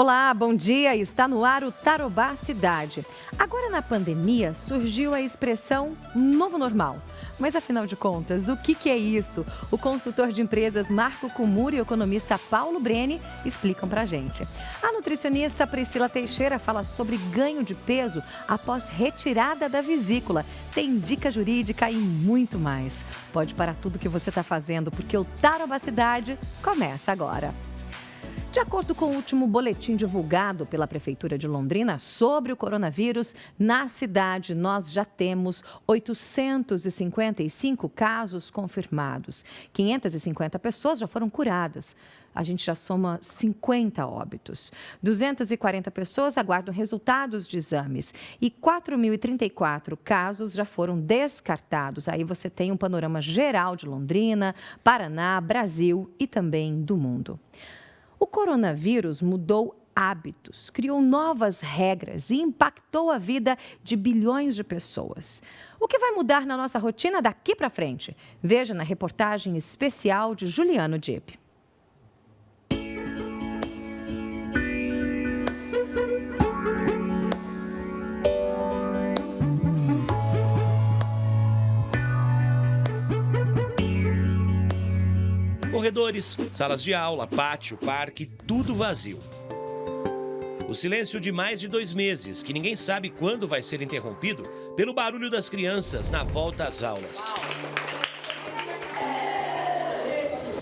Olá, bom dia. Está no ar o Tarobá Cidade. Agora na pandemia surgiu a expressão novo normal. Mas afinal de contas, o que é isso? O consultor de empresas Marco Kumuri e o economista Paulo Breni explicam pra gente. A nutricionista Priscila Teixeira fala sobre ganho de peso após retirada da vesícula. Tem dica jurídica e muito mais. Pode parar tudo que você está fazendo, porque o Tarobá Cidade começa agora. De acordo com o último boletim divulgado pela Prefeitura de Londrina sobre o coronavírus, na cidade nós já temos 855 casos confirmados. 550 pessoas já foram curadas. A gente já soma 50 óbitos. 240 pessoas aguardam resultados de exames e 4.034 casos já foram descartados. Aí você tem um panorama geral de Londrina, Paraná, Brasil e também do mundo. O coronavírus mudou hábitos, criou novas regras e impactou a vida de bilhões de pessoas. O que vai mudar na nossa rotina daqui para frente? Veja na reportagem especial de Juliano Dipp. Corredores, salas de aula, pátio, parque, tudo vazio. O silêncio de mais de 2 meses, que ninguém sabe quando vai ser interrompido pelo barulho das crianças na volta às aulas.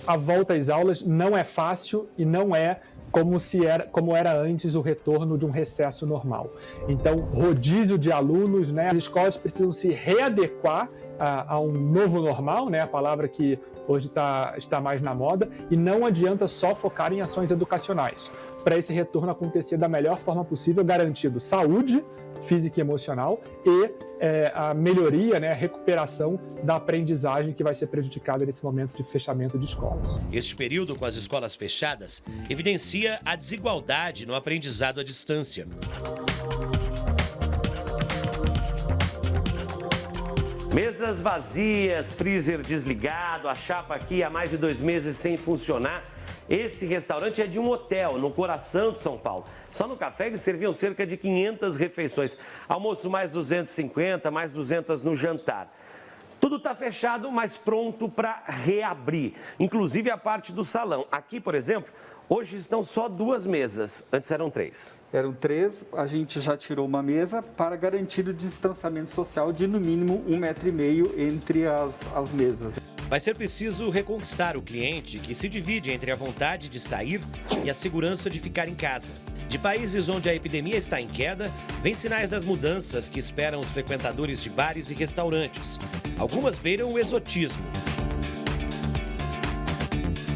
A volta às aulas não é fácil e não é como era antes o retorno de um recesso normal. Então, rodízio de alunos, né? As escolas precisam se readequar a um novo normal, né? A palavra que hoje está mais na moda, e não adianta só focar em ações educacionais. Para esse retorno acontecer da melhor forma possível, garantindo saúde física e emocional e a melhoria, né, a recuperação da aprendizagem que vai ser prejudicada nesse momento de fechamento de escolas. Este período com as escolas fechadas evidencia a desigualdade no aprendizado à distância. Mesas vazias, freezer desligado, a chapa aqui há mais de 2 meses sem funcionar. Esse restaurante é de um hotel no coração de São Paulo. Só no café eles serviam cerca de 500 refeições. Almoço mais 250, mais 200 no jantar. Tudo está fechado, mas pronto para reabrir. Inclusive a parte do salão. Aqui, por exemplo, hoje estão só 2 mesas. Antes eram 3. Eram 3, a gente já tirou uma mesa para garantir o distanciamento social de no mínimo 1,5 metro entre as mesas. Vai ser preciso reconquistar o cliente que se divide entre a vontade de sair e a segurança de ficar em casa. De países onde a epidemia está em queda, vem sinais das mudanças que esperam os frequentadores de bares e restaurantes. Algumas beiram o exotismo.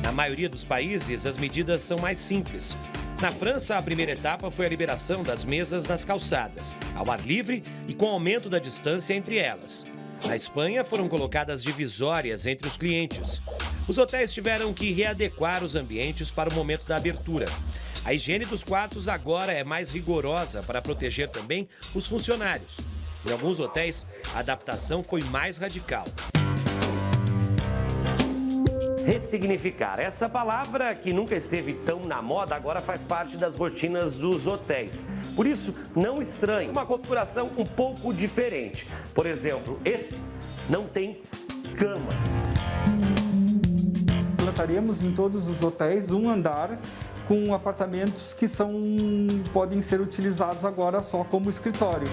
Na maioria dos países, as medidas são mais simples. Na França, a primeira etapa foi a liberação das mesas nas calçadas, ao ar livre e com aumento da distância entre elas. Na Espanha, foram colocadas divisórias entre os clientes. Os hotéis tiveram que readequar os ambientes para o momento da abertura. A higiene dos quartos agora é mais rigorosa para proteger também os funcionários. Em alguns hotéis, a adaptação foi mais radical. Ressignificar. Essa palavra, que nunca esteve tão na moda, agora faz parte das rotinas dos hotéis. Por isso, não estranhe uma configuração um pouco diferente. Por exemplo, esse não tem cama. Implantaremos em todos os hotéis um andar com apartamentos que podem ser utilizados agora só como escritório.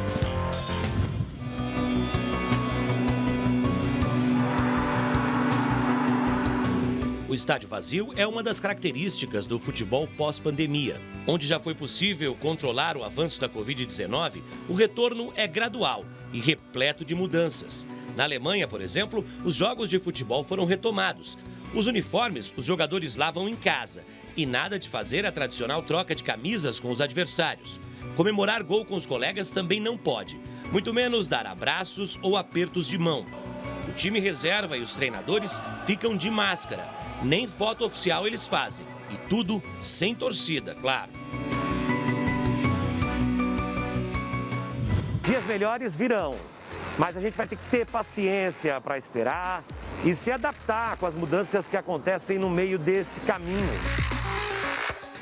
O estádio vazio é uma das características do futebol pós-pandemia. Onde já foi possível controlar o avanço da Covid-19, o retorno é gradual e repleto de mudanças. Na Alemanha, por exemplo, os jogos de futebol foram retomados. Os uniformes os jogadores lavam em casa e nada de fazer a tradicional troca de camisas com os adversários. Comemorar gol com os colegas também não pode, muito menos dar abraços ou apertos de mão. O time reserva e os treinadores ficam de máscara. Nem foto oficial eles fazem. E tudo sem torcida, claro. Dias melhores virão, mas a gente vai ter que ter paciência para esperar e se adaptar com as mudanças que acontecem no meio desse caminho.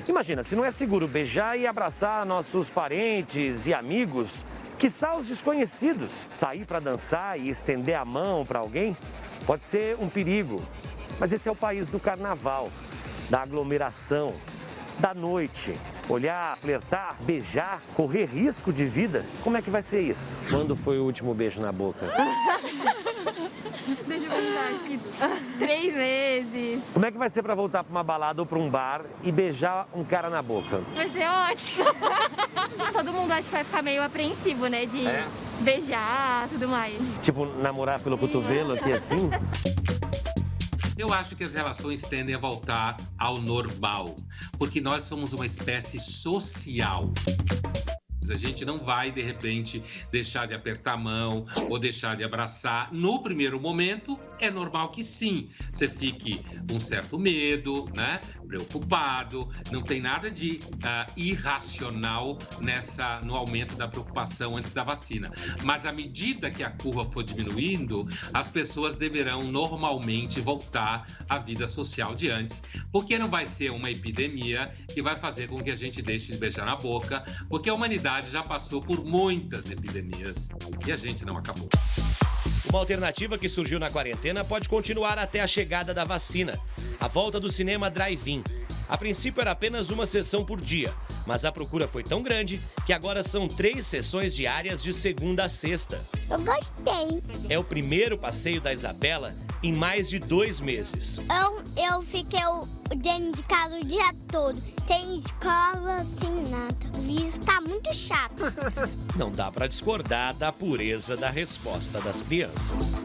Imagina, se não é seguro beijar e abraçar nossos parentes e amigos, quiçá os desconhecidos, sair para dançar e estender a mão para alguém, pode ser um perigo. Mas esse é o país do carnaval, da aglomeração, da noite. Olhar, flertar, beijar, correr risco de vida. Como é que vai ser isso? Quando foi o último beijo na boca? Deixa eu pensar, acho que 3 meses. Como é que vai ser para voltar para uma balada ou para um bar e beijar um cara na boca? Vai ser ótimo. Todo mundo acho que vai ficar meio apreensivo, né? De beijar, tudo mais. Tipo, namorar pelo cotovelo aqui assim? Eu acho que as relações tendem a voltar ao normal, porque nós somos uma espécie social. A gente não vai, de repente, deixar de apertar a mão ou deixar de abraçar. No primeiro momento, é normal que sim, você fique com um certo medo, né? Preocupado. Não tem nada de irracional no aumento da preocupação antes da vacina. Mas à medida que a curva for diminuindo, as pessoas deverão normalmente voltar à vida social de antes, porque não vai ser uma epidemia que vai fazer com que a gente deixe de beijar na boca, porque a humanidade já passou por muitas epidemias e a gente não acabou. Uma alternativa que surgiu na quarentena pode continuar até a chegada da vacina. A volta do cinema drive-in. A princípio era apenas uma sessão por dia, mas a procura foi tão grande que agora são 3 sessões diárias de segunda a sexta. Eu gostei. É o primeiro passeio da Isabela em mais de 2 meses. Eu fiquei dentro de casa o dia todo, sem escola, sem nada. Isso tá muito chato. Não dá para discordar da pureza da resposta das crianças.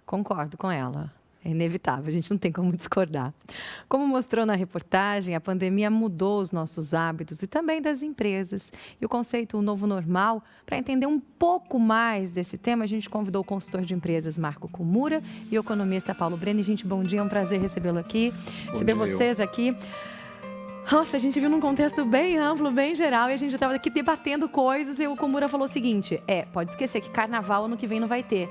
Concordo com ela. É inevitável, a gente não tem como discordar. Como mostrou na reportagem, a pandemia mudou os nossos hábitos e também das empresas. E o conceito novo normal, para entender um pouco mais desse tema, a gente convidou o consultor de empresas Marco Kumura e o economista Paulo Breni. Gente, bom dia, é um prazer recebê-lo aqui, receber vocês aqui. Nossa, a gente viu num contexto bem amplo, bem geral, e a gente já estava aqui debatendo coisas e o Kumura falou o seguinte, pode esquecer que carnaval ano que vem não vai ter.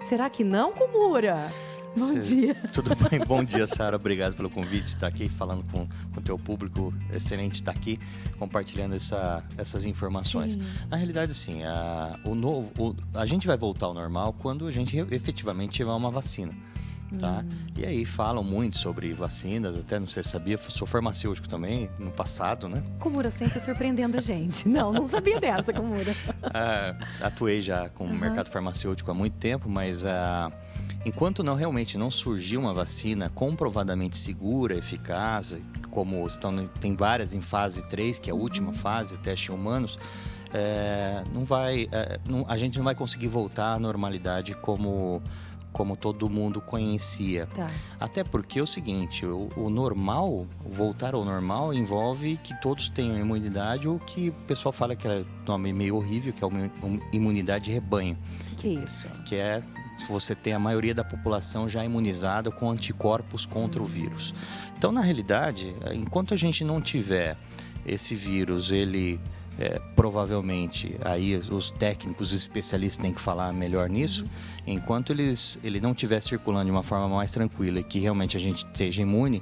Será que não, Kumura? Bom dia. Tudo bem? Bom dia, Sara. Obrigado pelo convite de estar aqui falando com o teu público. Excelente estar aqui compartilhando essas informações. Sim. Na realidade, sim, a gente vai voltar ao normal quando a gente efetivamente tiver uma vacina. Tá? E aí falam muito sobre vacinas, até não sei se sabia, sou farmacêutico também, no passado, né? Kumura sempre surpreendendo a gente. Não sabia dessa, Kumura. Atuei já com o mercado farmacêutico há muito tempo, mas enquanto realmente não surgiu uma vacina comprovadamente segura, eficaz, como tem várias em fase 3, que é a última fase, teste em humanos, a gente não vai conseguir voltar à normalidade como todo mundo conhecia. Tá. Até porque é o seguinte, o normal, voltar ao normal envolve que todos tenham imunidade, ou que o pessoal fala que é um nome meio horrível, que é uma imunidade de rebanho. Que isso? Que é se você tem a maioria da população já imunizada com anticorpos contra o vírus. Então, na realidade, enquanto a gente não tiver esse vírus, ele... provavelmente, aí os técnicos, os especialistas têm que falar melhor nisso, enquanto ele não estiver circulando de uma forma mais tranquila e que realmente a gente esteja imune,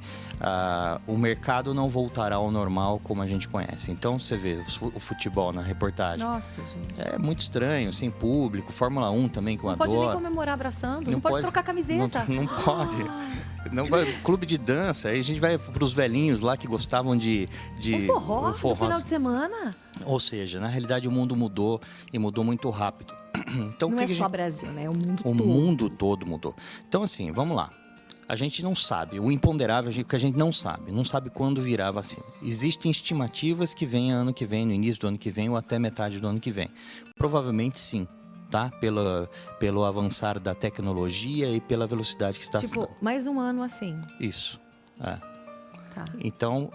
o mercado não voltará ao normal como a gente conhece. Então, você vê o futebol na reportagem. Nossa, gente. É muito estranho, sem público, Fórmula 1 também, que eu adoro. Não pode nem comemorar abraçando, não pode trocar camiseta. Não pode. Não, clube de dança, aí a gente vai para os velhinhos lá que gostavam de o forró no final de semana. Ou seja, na realidade o mundo mudou e mudou muito rápido. Então, não é só o Brasil, né? O mundo todo mudou. Então, assim, vamos lá. A gente não sabe, o imponderável que a gente não sabe quando virá a vacina. Existem estimativas que vem ano que vem, no início do ano que vem ou até metade do ano que vem. Provavelmente sim. Tá? Pelo avançar da tecnologia e pela velocidade que está se dando. Mais um ano assim. Isso, Tá. Então,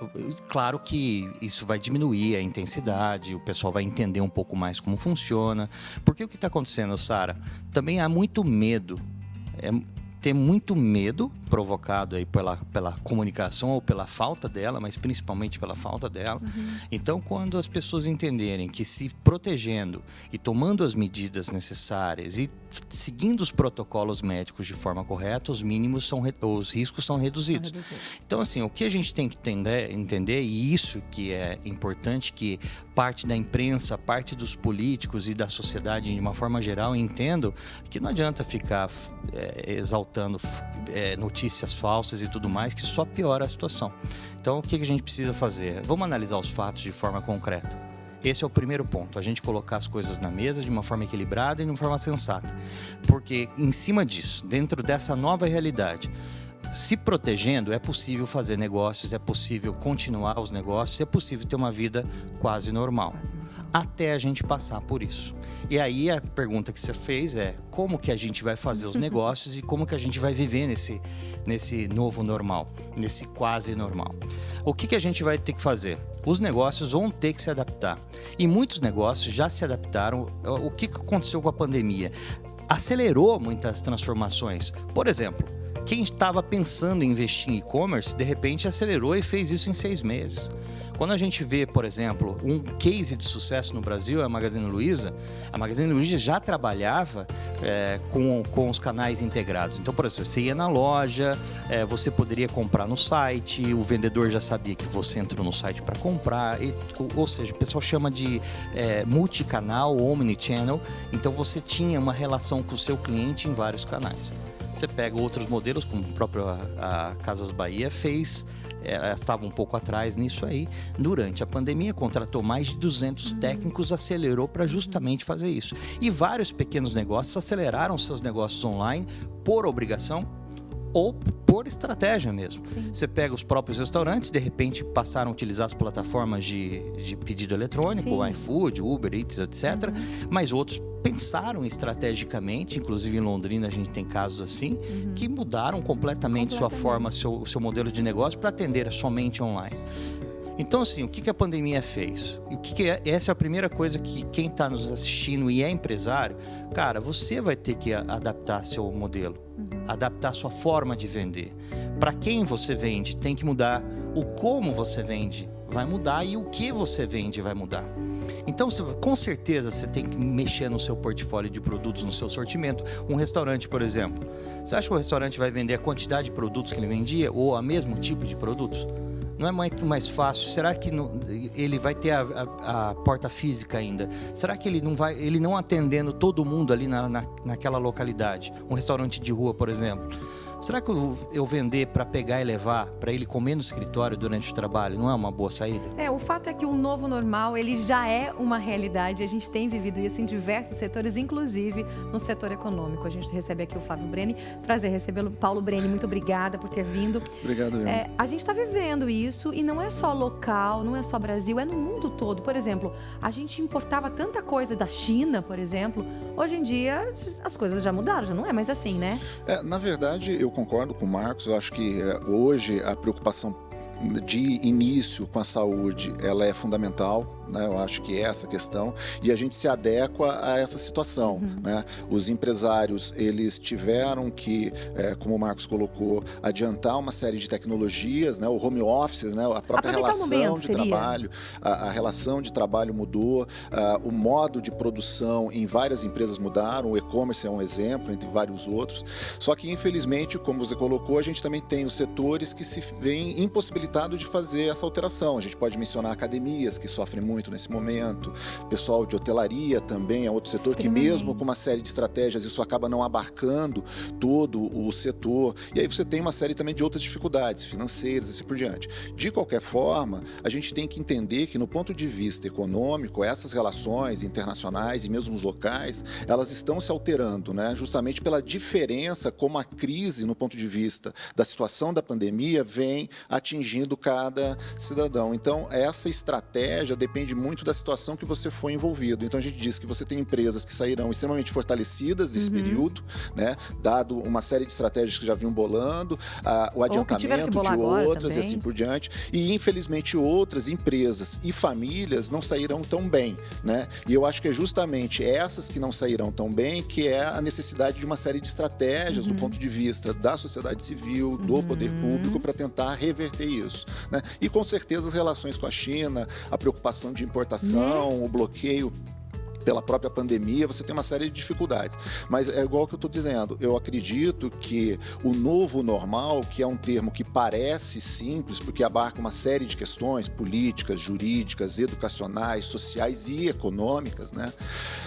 claro que isso vai diminuir a intensidade, o pessoal vai entender um pouco mais como funciona. Porque o que está acontecendo, Sara? Também há muito medo. Ter muito medo provocado aí pela comunicação ou pela falta dela, mas principalmente pela falta dela. Então, quando as pessoas entenderem que se protegendo e tomando as medidas necessárias e seguindo os protocolos médicos de forma correta, os riscos são reduzidos. Então, assim, o que a gente tem que entender, e isso que é importante, que parte da imprensa, parte dos políticos e da sociedade, de uma forma geral, entendam que não adianta ficar exaltando notícias falsas e tudo mais, que só piora a situação. Então, o que a gente precisa fazer? Vamos analisar os fatos de forma concreta. Esse é o primeiro ponto, a gente colocar as coisas na mesa de uma forma equilibrada e de uma forma sensata. Porque, em cima disso, dentro dessa nova realidade, se protegendo, é possível fazer negócios, é possível continuar os negócios, é possível ter uma vida quase normal, até a gente passar por isso. E aí a pergunta que você fez é como que a gente vai fazer os negócios e como que a gente vai viver nesse novo normal, nesse quase normal. O que a gente vai ter que fazer? Os negócios vão ter que se adaptar. E muitos negócios já se adaptaram. O que aconteceu com a pandemia? Acelerou muitas transformações. Por exemplo, quem estava pensando em investir em e-commerce, de repente acelerou e fez isso em 6 meses. Quando a gente vê, por exemplo, um case de sucesso no Brasil, é a Magazine Luiza. A Magazine Luiza já trabalhava com os canais integrados. Então, por exemplo, você ia na loja, você poderia comprar no site, o vendedor já sabia que você entrou no site para comprar. Ou seja, o pessoal chama de multicanal, omnichannel. Então, você tinha uma relação com o seu cliente em vários canais. Você pega outros modelos, como o próprio a Casas Bahia fez. Ela estava um pouco atrás nisso aí. Durante a pandemia, contratou mais de 200 técnicos, acelerou para justamente fazer isso. E vários pequenos negócios aceleraram seus negócios online por obrigação ou por estratégia mesmo. Sim. Você pega os próprios restaurantes, de repente passaram a utilizar as plataformas de pedido eletrônico, o iFood, Uber Eats, etc. Mas outros pensaram estrategicamente, inclusive em Londrina a gente tem casos assim, que mudaram completamente sua forma, seu modelo de negócio para atender somente online. Então, assim, o que a pandemia fez? Essa é a primeira coisa que quem está nos assistindo e é empresário, cara, você vai ter que adaptar seu modelo, adaptar sua forma de vender. Para quem você vende, tem que mudar. O como você vende vai mudar e o que você vende vai mudar. Então, com certeza, você tem que mexer no seu portfólio de produtos, no seu sortimento. Um restaurante, por exemplo. Você acha que o restaurante vai vender a quantidade de produtos que ele vendia ou o mesmo tipo de produtos? Não é muito mais fácil? Será que ele vai ter a porta física ainda? Será que ele não atendendo todo mundo ali naquela localidade? Um restaurante de rua, por exemplo. Será que eu vender para pegar e levar, para ele comer no escritório durante o trabalho, não é uma boa saída? O fato é que o novo normal, ele já é uma realidade. A gente tem vivido isso em diversos setores, inclusive no setor econômico. A gente recebe aqui o Flávio Breni. Prazer recebê-lo. Paulo Breni, muito obrigada por ter vindo. Obrigado, Ian. A gente está vivendo isso e não é só local, não é só Brasil, é no mundo todo. Por exemplo, a gente importava tanta coisa da China, por exemplo. Hoje em dia, as coisas já mudaram, já não é mais assim, né? Na verdade, eu concordo com o Marcos. Eu acho que hoje a preocupação de início com a saúde, ela é fundamental, né? Eu acho que é essa questão, e a gente se adequa a essa situação, né? Os empresários, eles tiveram que, como o Marcos colocou, adiantar uma série de tecnologias, né? O home office, né? A própria relação de trabalho, a relação de trabalho mudou, o modo de produção em várias empresas mudaram, o e-commerce é um exemplo, entre vários outros. Só que, infelizmente, como você colocou, a gente também tem os setores que se veem impossibilitados de fazer essa alteração. A gente pode mencionar academias, que sofrem muito nesse momento, pessoal de hotelaria também é outro setor que, mesmo com uma série de estratégias, isso acaba não abarcando todo o setor. E aí você tem uma série também de outras dificuldades financeiras e assim por diante. De qualquer forma, a gente tem que entender que, no ponto de vista econômico, essas relações internacionais e mesmo os locais, elas estão se alterando, né? Justamente pela diferença como a crise, no ponto de vista da situação da pandemia, vem atingindo atingindo cada cidadão. Então, essa estratégia depende muito da situação que você foi envolvido. Então, a gente diz que você tem empresas que sairão extremamente fortalecidas desse período, né? Dado uma série de estratégias que já vinham bolando, o adiantamento de outras e assim por diante. E, infelizmente, outras empresas e famílias não sairão tão bem, né? E eu acho que é justamente essas que não sairão tão bem que é a necessidade de uma série de estratégias do ponto de vista da sociedade civil, do poder público, para tentar reverter isso, né? E, com certeza, as relações com a China, a preocupação de importação, o bloqueio pela própria pandemia, você tem uma série de dificuldades. Mas é igual que eu estou dizendo, eu acredito que o novo normal, que é um termo que parece simples, porque abarca uma série de questões políticas, jurídicas, educacionais, sociais e econômicas, né?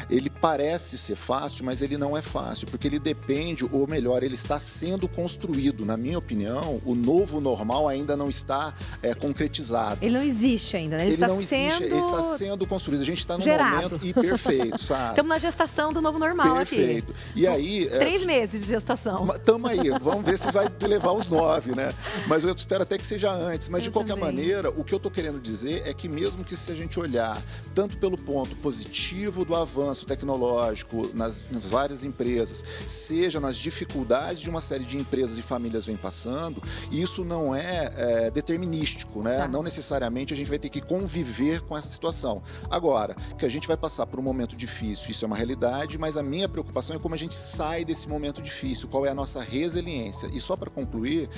Ele parece ser fácil, mas ele não é fácil, porque ele depende, ou melhor, ele está sendo construído. Na minha opinião, o novo normal ainda não está concretizado. Ele não existe ainda, né? Ele não existe, ele está sendo construído. A gente está num momento perfeito, sabe? Estamos na gestação do novo normal perfeito. Aqui. E aí... 3 meses de gestação. Estamos aí, vamos ver se vai levar os 9, né? Mas eu espero até que seja antes. Mas, de qualquer maneira, o que eu estou querendo dizer é que mesmo que se a gente olhar tanto pelo ponto positivo do avanço tecnológico nas várias empresas, seja nas dificuldades de uma série de empresas e famílias vem passando, isso não é determinístico, né? Tá. Não necessariamente a gente vai ter que conviver com essa situação. Agora, que a gente vai passar por um momento difícil, isso é uma realidade, mas a minha preocupação é como a gente sai desse momento difícil, qual é a nossa resiliência. E só para concluir,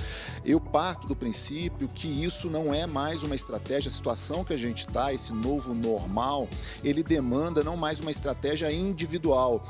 eu parto do princípio que isso não é mais uma estratégia, a situação que a gente está, esse novo normal, ele demanda não mais uma estratégia individual,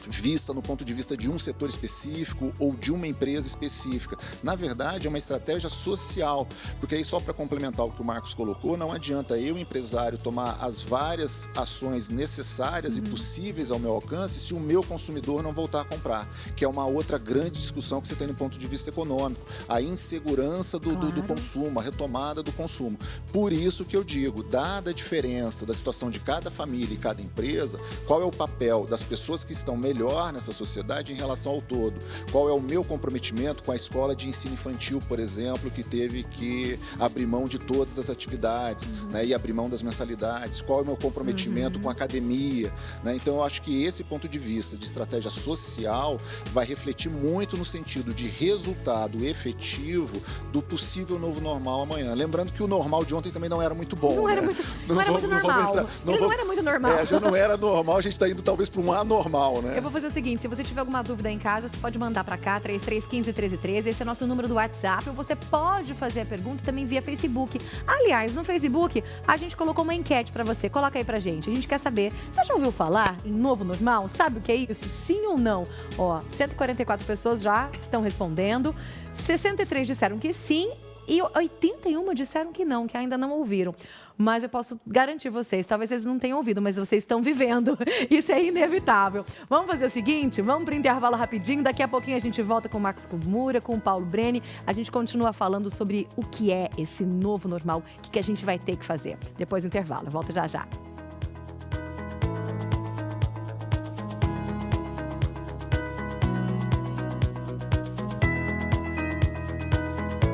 vista no ponto de vista de um setor específico ou de uma empresa específica. Na verdade, é uma estratégia social, porque aí só para complementar o que o Marcos colocou, não adianta eu, empresário, tomar as várias ações necessárias e possíveis ao meu alcance se o meu consumidor não voltar a comprar, que é uma outra grande discussão que você tem no ponto de vista econômico, a insegurança do consumo, a retomada do consumo. Por isso que eu digo, dada a diferença da situação de cada família e cada empresa, qual é o papel das pessoas que estão melhor nessa sociedade em relação ao todo? Qual é o meu comprometimento com a escola de ensino infantil, por exemplo, que teve que abrir mão de todas as atividades, né, e abrir mão das mensalidades? Qual é o meu comprometimento com a academia? Né? Então, eu acho que esse ponto de vista de estratégia social vai refletir muito no sentido de resultado efetivo do possível novo normal amanhã. Lembrando que o normal de ontem também não era muito bom. Não né? era muito normal. Não era muito normal. Já não era normal, a gente está indo talvez para um anormal, né? Eu vou fazer o seguinte, se você tiver alguma dúvida em casa, você pode mandar para cá, 3315-1313, esse é nosso número do WhatsApp, ou você pode fazer a pergunta também via Facebook. Aliás, no Facebook, a gente colocou uma enquete para você, coloca aí pra gente, a gente quer saber, você já ouviu falar em novo normal? Sabe o que é isso? Sim ou não? Ó, 144 pessoas já estão respondendo, 63 disseram que sim, e 81 disseram que não, que ainda não ouviram. Mas eu posso garantir vocês, talvez vocês não tenham ouvido, mas vocês estão vivendo. Isso é inevitável. Vamos fazer o seguinte, vamos para o intervalo rapidinho. Daqui a pouquinho a gente volta com o Marcos Kumura, com o Paulo Breni. A gente continua falando sobre o que é esse novo normal, o que a gente vai ter que fazer. Depois do intervalo, eu volto já já.